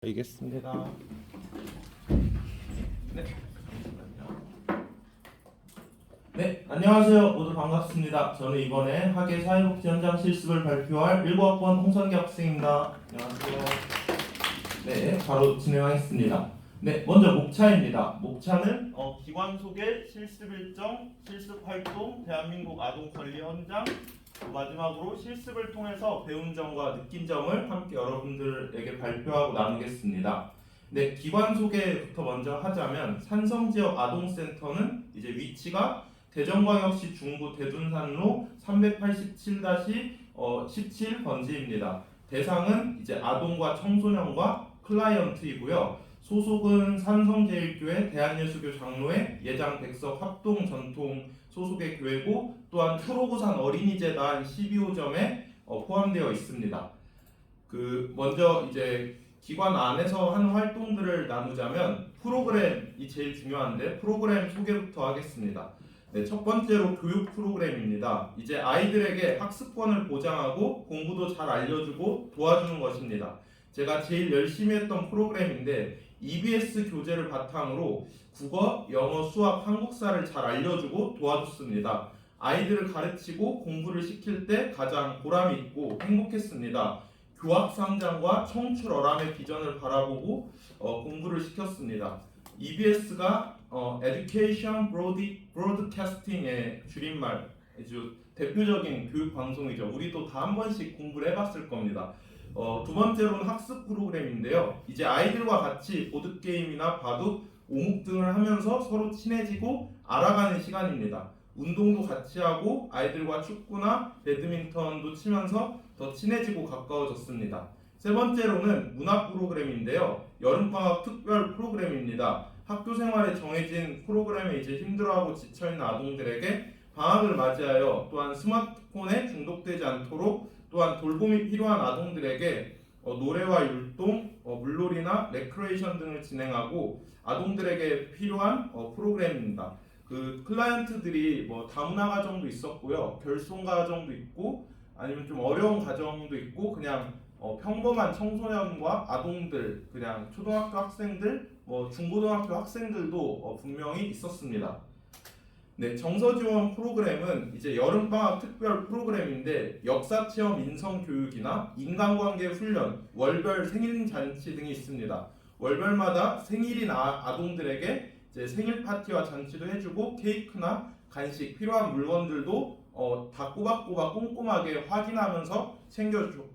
알겠습니다. 네. 네, 안녕하세요. 모두 반갑습니다. 저는 이번에 학예 사회복지 현장 실습을 발표할 19학번 홍성기 학생입니다. 안녕하세요. 네, 바로 진행하겠습니다. 네, 먼저 목차입니다. 목차는 기관 소개, 실습 일정, 실습 활동, 대한민국 아동 권리 현장, 마지막으로 실습을 통해서 배운 점과 느낀 점을 함께 여러분들에게 발표하고 나누겠습니다. 네, 기관 소개부터 먼저 하자면 산성지역 아동센터는 이제 위치가 대전광역시 중구 대둔산로 387-17 번지입니다. 대상은 이제 아동과 청소년과 클라이언트이고요. 소속은 산성제일교회 대한예수교 장로회 예장 백석 합동 전통 소속의 교회고 또한 프로부산 어린이재단 12호점에 포함되어 있습니다. 먼저 이제 기관 안에서 하는 활동들을 나누자면 프로그램이 제일 중요한데 프로그램 소개부터 하겠습니다. 네, 첫 번째로 교육 프로그램입니다. 이제 아이들에게 학습권을 보장하고 공부도 잘 알려주고 도와주는 것입니다. 제가 제일 열심히 했던 프로그램인데 EBS 교재를 바탕으로 국어, 영어, 수학, 한국사를 잘 알려주고 도와줬습니다. 아이들을 가르치고 공부를 시킬 때 가장 보람이 있고 행복했습니다. 교학상장과 청출어람의 비전을 바라보고 공부를 시켰습니다. EBS가 Education Broadcasting의 줄임말, 아주 대표적인 교육 방송이죠. 우리도 다 한 번씩 공부를 해봤을 겁니다. 두 번째로는 학습 프로그램인데요. 이제 아이들과 같이 보드게임이나 바둑, 오목 등을 하면서 서로 친해지고 알아가는 시간입니다. 운동도 같이 하고 아이들과 축구나 배드민턴도 치면서 더 친해지고 가까워졌습니다. 세 번째로는 문학 프로그램인데요. 여름방학 특별 프로그램입니다. 학교 생활에 정해진 프로그램에 이제 힘들어하고 지쳐있는 아동들에게 방학을 맞이하여 또한 스마트폰에 중독되지 않도록 또한 돌봄이 필요한 아동들에게 노래와 율동, 물놀이나 레크레이션 등을 진행하고 아동들에게 필요한 프로그램입니다. 클라이언트들이 다문화 가정도 있었고요, 결손 가정도 있고 아니면 좀 어려운 가정도 있고 그냥 평범한 청소년과 아동들, 그냥 초등학교 학생들, 중고등학교 학생들도 분명히 있었습니다. 네, 정서지원 프로그램은 이제 여름방학 특별 프로그램인데 역사체험 인성교육이나 인간관계 훈련, 월별 생일잔치 등이 있습니다. 월별마다 생일인 아동들에게 이제 생일 파티와 잔치도 해주고 케이크나 간식, 필요한 물건들도 다 꼬박꼬박 꼼꼼하게 확인하면서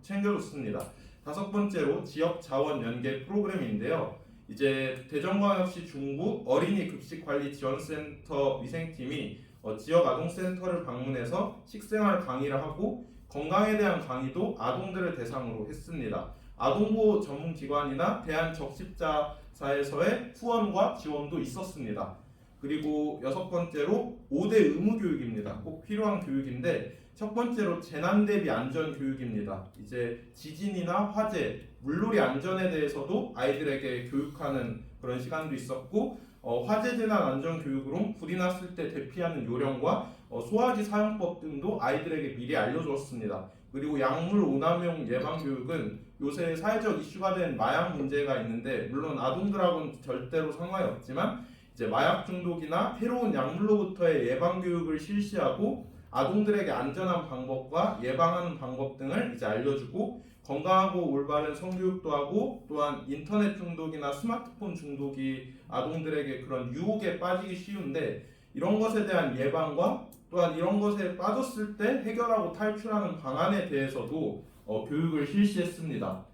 챙겨줬습니다. 다섯 번째로 지역 자원 연계 프로그램인데요. 이제 대전광역시 중구 어린이 급식관리지원센터 위생팀이 지역 아동센터를 방문해서 식생활 강의를 하고 건강에 대한 강의도 아동들을 대상으로 했습니다. 아동보호 전문기관이나 대한적십자사에서의 후원과 지원도 있었습니다. 그리고 여섯 번째로 5대 의무교육입니다. 꼭 필요한 교육인데 첫 번째로 재난대비 안전교육입니다. 이제 지진이나 화재, 물놀이 안전에 대해서도 아이들에게 교육하는 그런 시간도 있었고 화재 재난 안전 교육으로 불이 났을 때 대피하는 요령과 소화기 사용법 등도 아이들에게 미리 알려주었습니다. 그리고 약물 오남용 예방 교육은 요새 사회적 이슈가 된 마약 문제가 있는데 물론 아동들하고는 절대로 상관이 없지만 이제 마약 중독이나 해로운 약물로부터의 예방 교육을 실시하고 아동들에게 안전한 방법과 예방하는 방법 등을 이제 알려주고 건강하고 올바른 성교육도 하고 또한 인터넷 중독이나 스마트폰 중독이 아동들에게 그런 유혹에 빠지기 쉬운데 이런 것에 대한 예방과 또한 이런 것에 빠졌을 때 해결하고 탈출하는 방안에 대해서도 교육을 실시했습니다.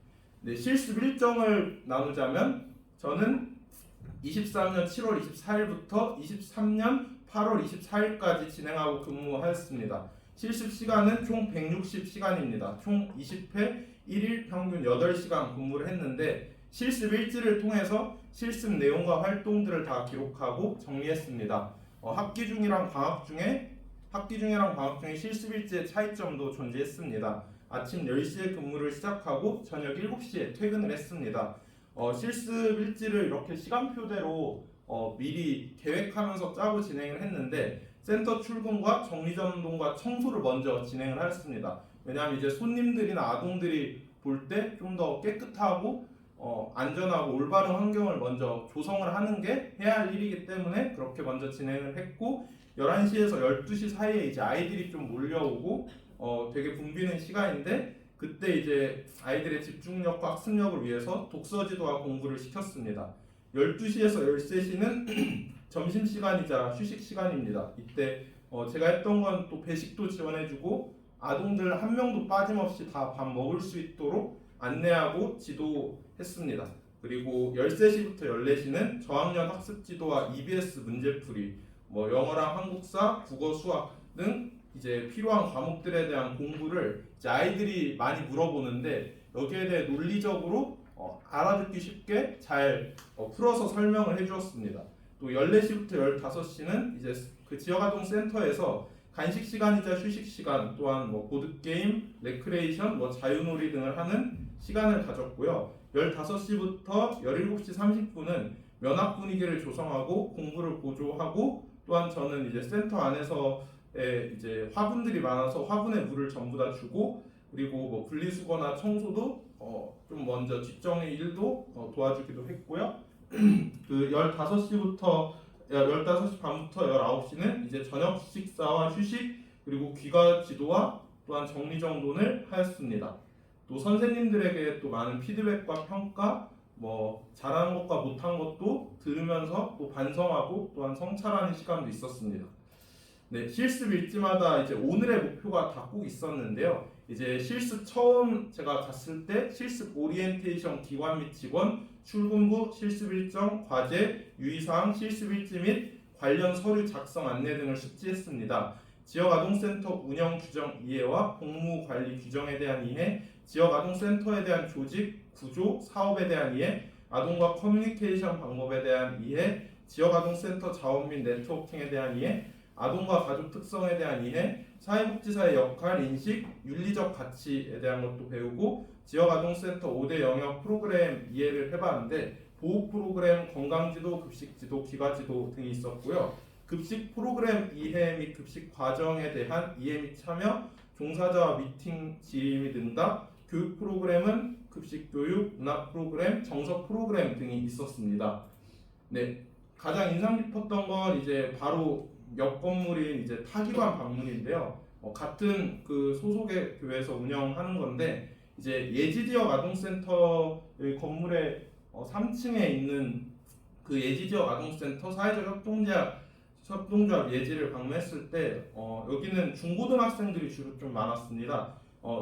네, 실습 일정을 나누자면 저는 23년 7월 24일부터 23년 8월 24일까지 진행하고 근무하였습니다. 실습 시간은 총 160시간입니다. 총 20회 1일 평균 8시간 근무를 했는데 실습 일지를 통해서 실습 내용과 활동들을 다 기록하고 정리했습니다. 학기 중이랑 방학 중에 실습 일지의 차이점도 존재했습니다. 아침 10시에 근무를 시작하고 저녁 7시에 퇴근을 했습니다. 실습 일지를 이렇게 시간표대로 미리 계획하면서 짜고 진행을 했는데 센터 출근과 정리전동과 청소를 먼저 진행을 하였습니다. 왜냐하면 이제 손님들이나 아동들이 볼 때 좀 더 깨끗하고 안전하고 올바른 환경을 먼저 조성을 하는 게 해야 할 일이기 때문에 그렇게 먼저 진행을 했고 11시에서 12시 사이에 이제 아이들이 좀 몰려오고 되게 붐비는 시간인데 그때 이제 아이들의 집중력과 학습력을 위해서 독서지도와 공부를 시켰습니다. 12시에서 13시는 점심시간이자 휴식시간입니다. 이때 제가 했던 건 또 배식도 지원해주고 아동들 한 명도 빠짐없이 다 밥 먹을 수 있도록 안내하고 지도했습니다. 그리고 13시부터 14시는 저학년 학습 지도와 EBS 문제풀이, 영어랑 한국사, 국어, 수학 등 이제 필요한 과목들에 대한 공부를 이제 아이들이 많이 물어보는데 여기에 대해 논리적으로 알아듣기 쉽게 잘 풀어서 설명을 해주었습니다. 또 14시부터 15시는 이제 그 지역아동 센터에서 간식 시간이자 휴식 시간 또한 보드게임, 레크레이션, 자유놀이 등을 하는 시간을 가졌고요. 15시부터 17시 30분은 면학 분위기를 조성하고 공부를 보조하고 또한 저는 이제 센터 안에서의 이제 화분들이 많아서 화분에 물을 전부 다 주고 그리고 분리수거나 청소도 좀 먼저 뒷정리 일도 도와주기도 했고요. 그 15시 반부터 19시는 이제 저녁 식사와 휴식 그리고 귀가 지도와 또한 정리정돈을 하였습니다. 또 선생님들에게 또 많은 피드백과 평가, 잘한 것과 못한 것도 들으면서 또 반성하고 또한 성찰하는 시간도 있었습니다. 네, 실습 일지마다 이제 오늘의 목표가 다 꼭 있었는데요. 이제 실습 처음 제가 갔을 때 실습 오리엔테이션 기관 및 직원, 출근부, 실습 일정, 과제, 유의사항, 실습 일지 및 관련 서류 작성 안내 등을 숙지했습니다. 지역아동센터 운영 규정 이해와 공무 관리 규정에 대한 이해, 지역아동센터에 대한 조직, 구조, 사업에 대한 이해, 아동과 커뮤니케이션 방법에 대한 이해, 지역아동센터 자원 및 네트워킹에 대한 이해, 아동과 가족 특성에 대한 이해, 사회복지사의 역할, 인식, 윤리적 가치에 대한 것도 배우고 지역아동센터 5대 영역 프로그램 이해를 해봤는데 보호 프로그램, 건강지도, 급식지도, 기과지도 등이 있었고요. 급식 프로그램 이해 및 급식 과정에 대한 이해 및 참여, 종사자와 미팅, 질의 및 응답, 교육 프로그램은 급식 교육, 문화 프로그램, 정서 프로그램 등이 있었습니다. 네, 가장 인상 깊었던 건 이제 바로 옆 건물인 이제 타기관 방문인데요. 같은 그 소속의 교회에서 운영하는 건데 이제 예지지역 아동센터의 건물의 3층에 있는 그 예지지역 아동센터 사회적 협동조합 예지를 방문했을 때 여기는 중고등학생들이 주로 좀 많았습니다.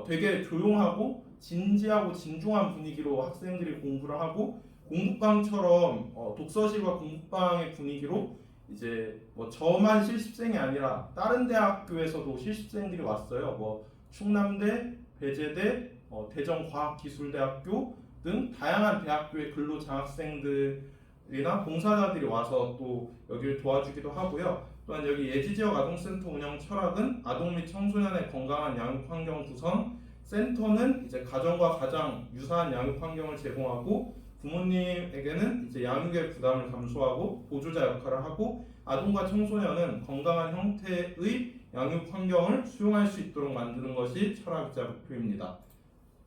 되게 조용하고 진지하고 진중한 분위기로 학생들이 공부를 하고 공부방처럼 독서실과 공부방의 분위기로 이제 저만 실습생이 아니라 다른 대학교에서도 실습생들이 왔어요. 충남대, 배재대, 대전과학기술대학교 등 다양한 대학교의 근로장학생들이나 봉사자들이 와서 또 여기를 도와주기도 하고요. 또한 여기 예지지역 아동센터 운영 철학은 아동 및 청소년의 건강한 양육 환경 구성, 센터는 이제 가정과 가장 유사한 양육 환경을 제공하고 부모님에게는 이제 양육의 부담을 감수하고 보조자 역할을 하고 아동과 청소년은 건강한 형태의 양육 환경을 수용할 수 있도록 만드는 것이 철학자 목표입니다.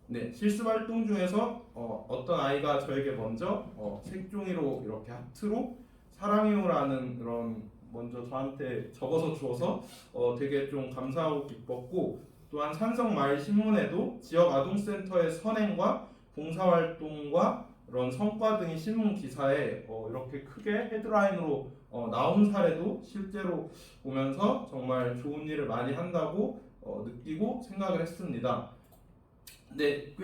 네, 실습 활동 중에서 어떤 아이가 저에게 먼저 색종이로 이렇게 하트로 사랑해요라는 그런 먼저 저한테 적어서 주어서 되게 좀 감사하고 기뻤고 또한 산성마을신문에도 지역 아동센터의 선행과 봉사활동과 그런 성과 등이 신문 기사에 이렇게 크게 헤드라인으로 나온 사례도 실제로 보면서 정말 좋은 일을 많이 한다고 느끼고 생각을 했습니다. 네,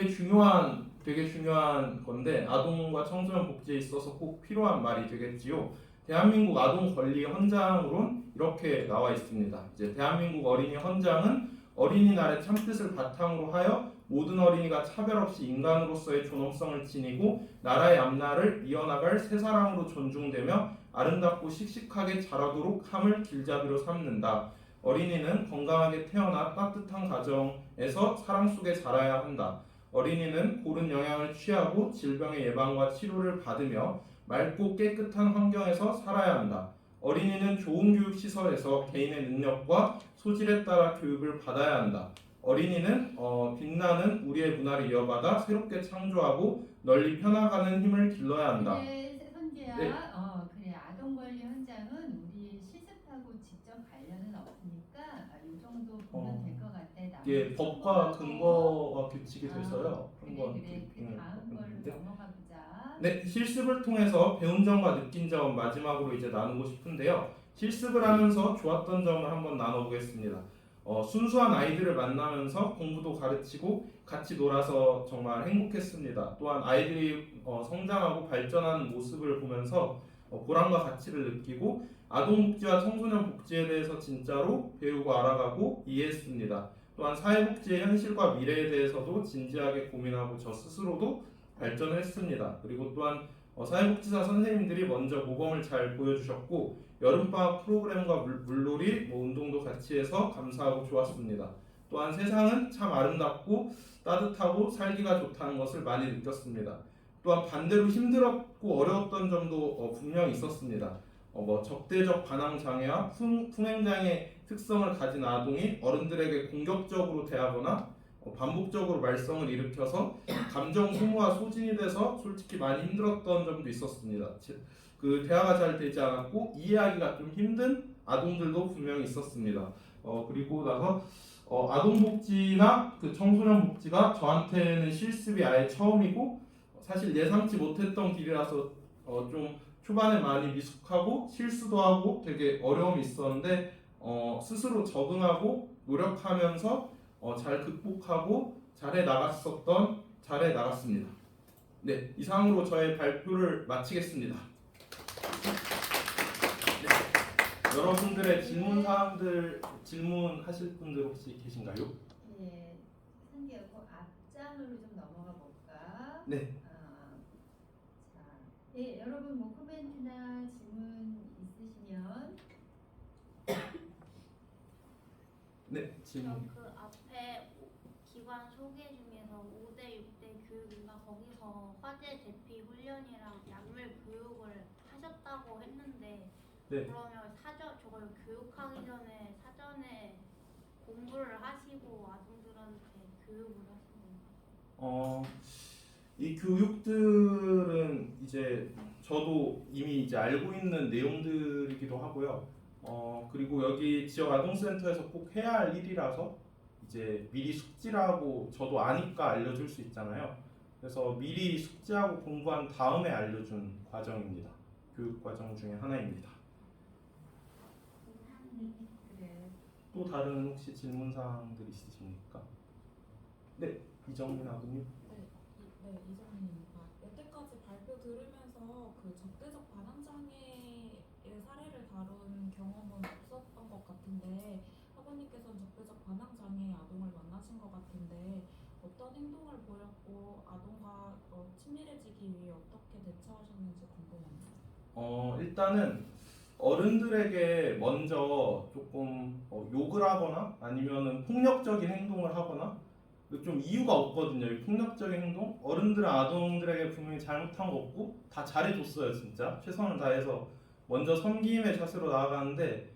되게 중요한 건데 아동과 청소년 복지에 있어서 꼭 필요한 말이 되겠지요. 대한민국 아동 권리 헌장으론 이렇게 나와 있습니다. 이제 대한민국 어린이 헌장은 어린이날의 참뜻을 바탕으로 하여 모든 어린이가 차별 없이 인간으로서의 존엄성을 지니고 나라의 앞날을 이어나갈 새 사람으로 존중되며 아름답고 씩씩하게 자라도록 함을 길잡이로 삼는다. 어린이는 건강하게 태어나 따뜻한 가정에서 사랑 속에 자라야 한다. 어린이는 고른 영양을 취하고 질병의 예방과 치료를 받으며 맑고 깨끗한 환경에서 살아야 한다. 어린이는 좋은 교육 시설에서 개인의 능력과 소질에 따라 교육을 받아야 한다. 어린이는 빛나는 우리의 문화를 이어받아 새롭게 창조하고 널리 펴나가는 힘을 길러야 한다. 근데 선재야, 네. 그래 아동 권리 현장은 우리 실습하고 직접 관련은 없으니까 이 정도 보면 될 것 같아. 이게 법과 근거가 규칙이 돼서요. 그래 한번 그래 그 다음 걸로 넘어가 보자. 네, 실습을 통해서 배운 점과 느낀 점 마지막으로 이제 나누고 싶은데요. 실습을 하면서 좋았던 점을 한번 나눠보겠습니다. 순수한 아이들을 만나면서 공부도 가르치고 같이 놀아서 정말 행복했습니다. 또한 아이들이 성장하고 발전하는 모습을 보면서 보람과 가치를 느끼고 아동복지와 청소년 복지에 대해서 진짜로 배우고 알아가고 이해했습니다. 또한 사회복지의 현실과 미래에 대해서도 진지하게 고민하고 저 스스로도 발전을 했습니다. 그리고 또한 사회복지사 선생님들이 먼저 모범을 잘 보여주셨고 여름방학 프로그램과 물놀이, 운동도 같이 해서 감사하고 좋았습니다. 또한 세상은 참 아름답고 따뜻하고 살기가 좋다는 것을 많이 느꼈습니다. 또한 반대로 힘들었고 어려웠던 점도 분명히 있었습니다. 적대적 반항 장애와 풍행 장애 특성을 가진 아동이 어른들에게 공격적으로 대하거나 반복적으로 말썽을 일으켜서 감정 소모와 소진이 돼서 솔직히 많이 힘들었던 점도 있었습니다. 그 대화가 잘 되지 않았고 이해하기가 좀 힘든 아동들도 분명히 있었습니다. 그리고 나서 아동복지나 그 청소년 복지가 저한테는 실습이 아예 처음이고 사실 예상치 못했던 길이라서 좀 초반에 많이 미숙하고 실수도 하고 되게 어려움이 있었는데 스스로 적응하고 노력하면서 잘 극복하고 잘해 나갔습니다. 네, 이상으로 저의 발표를 마치겠습니다. 네, 여러분들의 질문하실 분들 혹시 계신가요? 예, 선재야 그 앞장으로 좀 넘어가 볼까? 네. 자, 예, 여러분 뭐 코멘트나 질문 있으시면 네, 질문. 그 앞에 기관 소개 중에서 5대 6대 교육인가 거기서 화재 대피 훈련이랑 약물 교육을 하셨다고 했는데 네. 그러면 저걸 교육하기 전에 사전에 공부를 하시고 아동들한테 교육을 하신 건가요? 이 교육들은 이제 저도 이미 이제 알고 있는 내용들이기도 하고요. 그리고 여기 지역 아동센터에서 꼭 해야 할 일이라서 이제 미리 숙지라고 저도 아니까 알려줄 수 있잖아요. 그래서 미리 숙지하고 공부한 다음에 알려준 과정입니다. 교육 과정 중에 하나입니다. 그래. 또 다른 혹시 질문 사항들 있으십니까? 네, 이정민 아드님. 네, 이정민입니다. 여태까지 발표 들으면서 그 적대적 반항 장애의 사례를 다룬 경험은 없었던 것 같은데 학원님께서는 적대적 반항 장애 아동을 만나신 것 같은데 어떤 행동을 보였고 아동과 친밀해지기 위해 어떻게 대처하셨는지 궁금합니다. 일단은 어른들에게 먼저 조금 욕을 하거나 아니면은 폭력적인 행동을 하거나 좀 이유가 없거든요. 이 폭력적인 행동 어른들은 아동들에게 분명히 잘못한 거 없고 다 잘해줬어요. 진짜 최선을 다해서 먼저 섬김의 자세로 나아가는데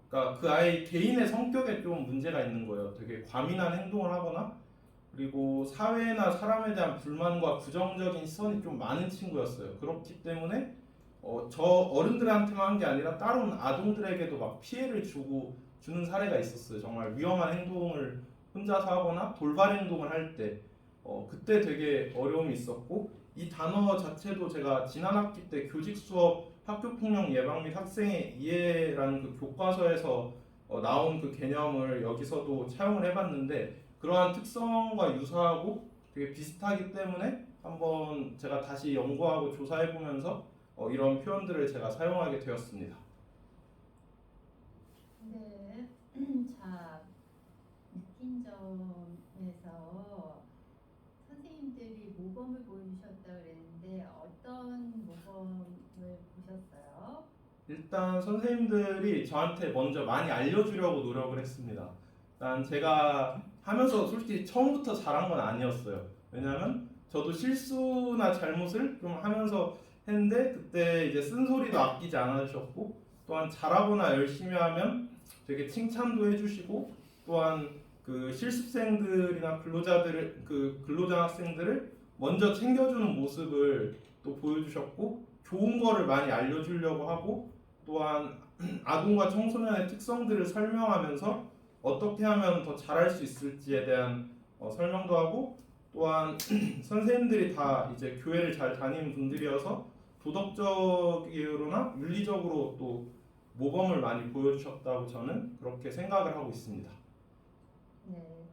그러니까 그 아이 개인의 성격에 좀 문제가 있는 거예요. 되게 과민한 행동을 하거나 그리고 사회나 사람에 대한 불만과 부정적인 시선이 좀 많은 친구였어요. 그렇기 때문에 저 어른들한테만 한 게 아니라 다른 아동들에게도 막 피해를 주는 사례가 있었어요. 정말 위험한 행동을 혼자서 하거나 돌발 행동을 할 때 그때 되게 어려움이 있었고 이 단어 자체도 제가 지난 학기 때 교직 수업 학교폭력 예방 및 학생의 이해라는 그 교과서에서 나온 그 개념을 여기서도 차용을 해봤는데 그러한 특성과 유사하고 되게 비슷하기 때문에 한번 제가 다시 연구하고 조사해보면서 이런 표현들을 제가 사용하게 되었습니다. 네. 자, 느낀 점에서 선생님들이 모범을 보여주셨다 그랬는데 어떤 모범을 보셨어요? 일단 선생님들이 저한테 먼저 많이 알려주려고 노력을 했습니다. 일단 제가 하면서 솔직히 처음부터 잘한 건 아니었어요. 왜냐면 저도 실수나 잘못을 좀 하면서 했는데 그때 이제 쓴소리도 아끼지 않으셨고 또한 잘하거나 열심히 하면 되게 칭찬도 해주시고 또한 그 실습생들이나 근로자 학생들을 먼저 챙겨주는 모습을 또 보여주셨고 좋은 거를 많이 알려주려고 하고 또한 아동과 청소년의 특성들을 설명하면서 어떻게 하면 더 잘할 수 있을지에 대한 설명도 하고 또한 선생님들이 다 이제 교회를 잘 다니는 분들이어서 도덕적으로나 윤리적으로 또 모범을 많이 보여주셨다고 저는 그렇게 생각을 하고 있습니다. 네,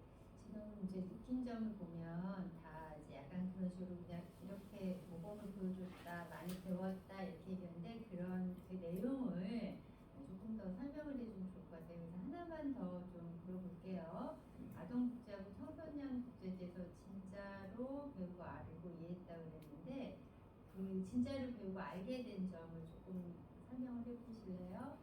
지금 이제 느낀 점을 보면 다 이제 약간 그런 식으로 그냥 이렇게 모범을 보여줬다, 많이 배웠다 이렇게 얘기하는데 그런 그 내용을 조금 더 설명을 해주면 좋을 것 같아요. 그래서 하나만 더 좀 물어볼게요. 아동복지하고 청소년 복지에 대해서 진짜로 배우고 알고 이해했다고 그랬는데 그 진짜로 배우고 알게 된 점을 조금 설명을 해보실래요?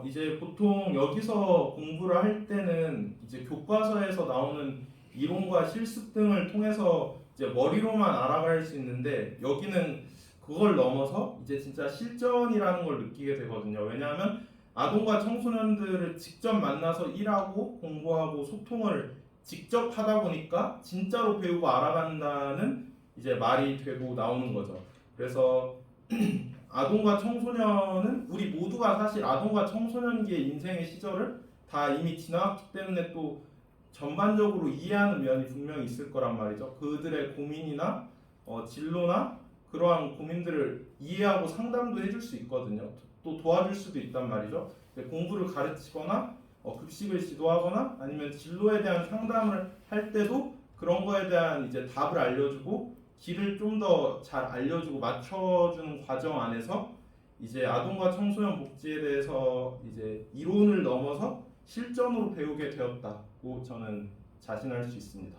이제 보통 여기서 공부를 할 때는 이제 교과서에서 나오는 이론과 실습 등을 통해서 이제 머리로만 알아갈 수 있는데 여기는 그걸 넘어서 이제 진짜 실전이라는 걸 느끼게 되거든요. 왜냐하면 아동과 청소년들을 직접 만나서 일하고 공부하고 소통을 직접 하다 보니까 진짜로 배우고 알아간다는 이제 말이 되고 나오는 거죠. 그래서 아동과 청소년은 우리 모두가 사실 아동과 청소년기의 인생의 시절을 다 이미 지나왔기 때문에 또 전반적으로 이해하는 면이 분명히 있을 거란 말이죠. 그들의 고민이나 진로나 그러한 고민들을 이해하고 상담도 해줄 수 있거든요. 또 도와줄 수도 있단 말이죠. 공부를 가르치거나 급식을 지도하거나 아니면 진로에 대한 상담을 할 때도 그런 거에 대한 이제 답을 알려주고 길을 좀 더 잘 알려주고 맞춰주는 과정 안에서 이제 아동과 청소년 복지에 대해서 이제 이론을 넘어서 실전으로 배우게 되었다고 저는 자신할 수 있습니다.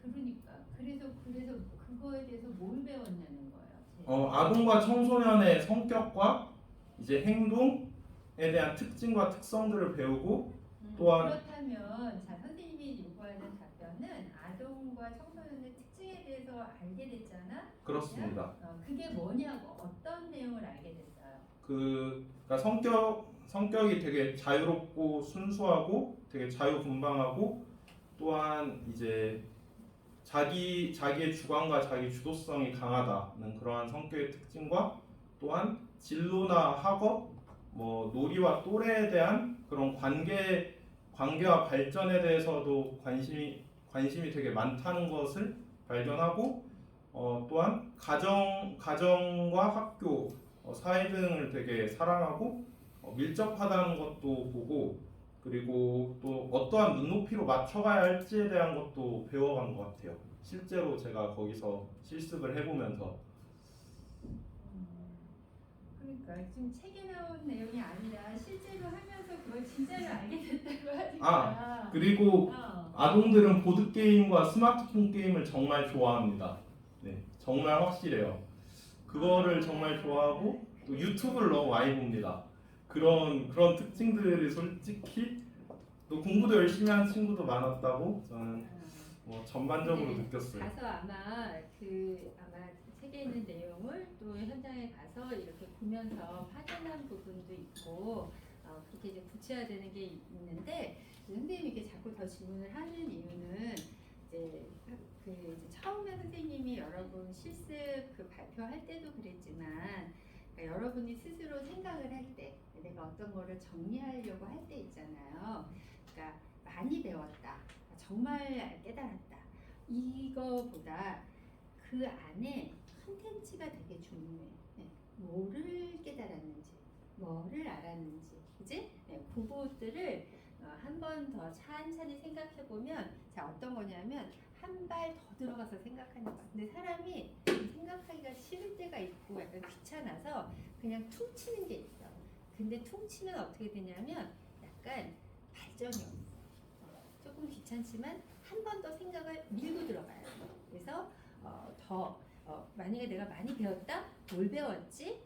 그러니까 그래서 그거에 대해서 뭘 배웠냐는 거예요. 아동과 청소년의 성격과 이제 행동에 대한 특징과 특성들을 배우고 또한 그렇다면 자 선생님이 요구하는 답변은 아동과 청소년의 특징에 대해서 알게 됐잖아. 그렇습니다. 그게 뭐냐고 어떤 내용을 알게 됐어요. 그러니까 성격이 되게 자유롭고 순수하고 되게 자유분방하고 또한 이제 자기의 주관과 자기 주도성이 강하다는 그러한 성격의 특징과 또한 진로나 학업, 뭐 놀이와 또래에 대한 그런 관계와 발전에 대해서도 관심이 되게 많다는 것을 발견하고 또한 가정과 학교, 사회 등을 되게 사랑하고 밀접하다는 것도 보고 그리고 또 어떠한 눈높이로 맞춰가야 할지에 대한 것도 배워간 것 같아요. 실제로 제가 거기서 실습을 해보면서 그러니까 지금 책에 나온 내용이 아니라 실제로 하면서 그걸 진짜로 알게 됐다고 하니까. 그리고 아동들은 보드게임과 스마트폰 게임을 정말 좋아합니다. 네, 정말 확실해요. 그거를 정말 좋아하고 또 유튜브를 너무 많이 봅니다. 그런 특징들이 솔직히 또 공부도 열심히 하는 친구도 많았다고 저는 전반적으로 느꼈어요. 가서 아마 책에 있는 내용을 또 현장에 가서 이렇게 보면서 확인한 부분도 있고 그렇게 이제 구체화되는 게 있는데 선생님이 이렇게 자꾸 더 질문을 하는 이유는 이제 처음에 선생님이 여러분 실습 발표할 때도 그랬지만 그러니까 여러분이 스스로 생각을 할 때 내가 어떤 거를 정리하려고 할 때 있잖아요. 그러니까 많이 배웠다, 정말 깨달았다. 이거보다 그 안에 컨텐츠가 되게 중요해. 뭐를 깨달았는지, 뭐를 알았는지, 그지? 그것들을 한 번 더 찬찬히 생각해 보면 자 어떤 거냐면 한 발 더 들어가서 생각하는 거야. 근데 사람이 생각하기가 싫을 때가 있고 약간 귀찮아서 그냥 퉁치는 게 있어. 근데 퉁치면 어떻게 되냐면 약간 발전이 없어. 조금 귀찮지만 한 번 더 생각을 밀고 들어가요. 그래서 만약에 내가 많이 배웠다? 뭘 배웠지?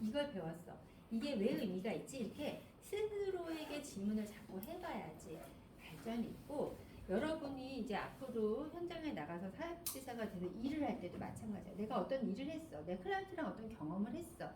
이걸 배웠어. 이게 왜 의미가 있지? 이렇게 스스로에게 질문을 자꾸 해봐야지 발전이 있고 여러분이 이제 앞으로 현장에 나가서 사회복지사가 돼서 일을 할 때도 마찬가지야. 내가 어떤 일을 했어. 내가 클라이언트랑 어떤 경험을 했어.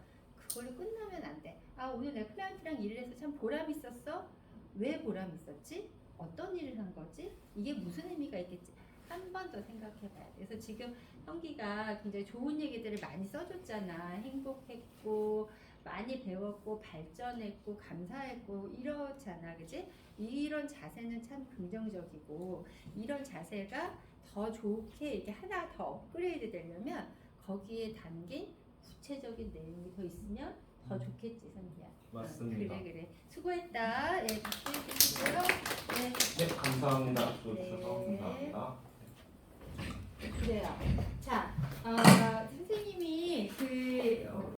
그걸로 끝나면 안 돼. 오늘 내가 클라이언트랑 일을 해서 참 보람 있었어? 왜 보람 있었지? 어떤 일을 한 거지? 이게 무슨 의미가 있겠지? 한 번 더 생각해봐야 돼. 그래서 지금 형기가 굉장히 좋은 얘기들을 많이 써줬잖아. 행복했고 많이 배웠고 발전했고 감사했고 이렇잖아, 그지? 이런 자세는 참 긍정적이고 이런 자세가 더 좋게 이렇게 하나 더 업그레이드 되려면 거기에 담긴 구체적인 내용이 더 있으면 더 좋겠지, 선기야. 맞습니다. 그래. 수고했다. 예, 박수 해주시고요. 네. 네, 감사합니다. 들어주셔서 네. 감사합니다. 그래요. 자, 선생님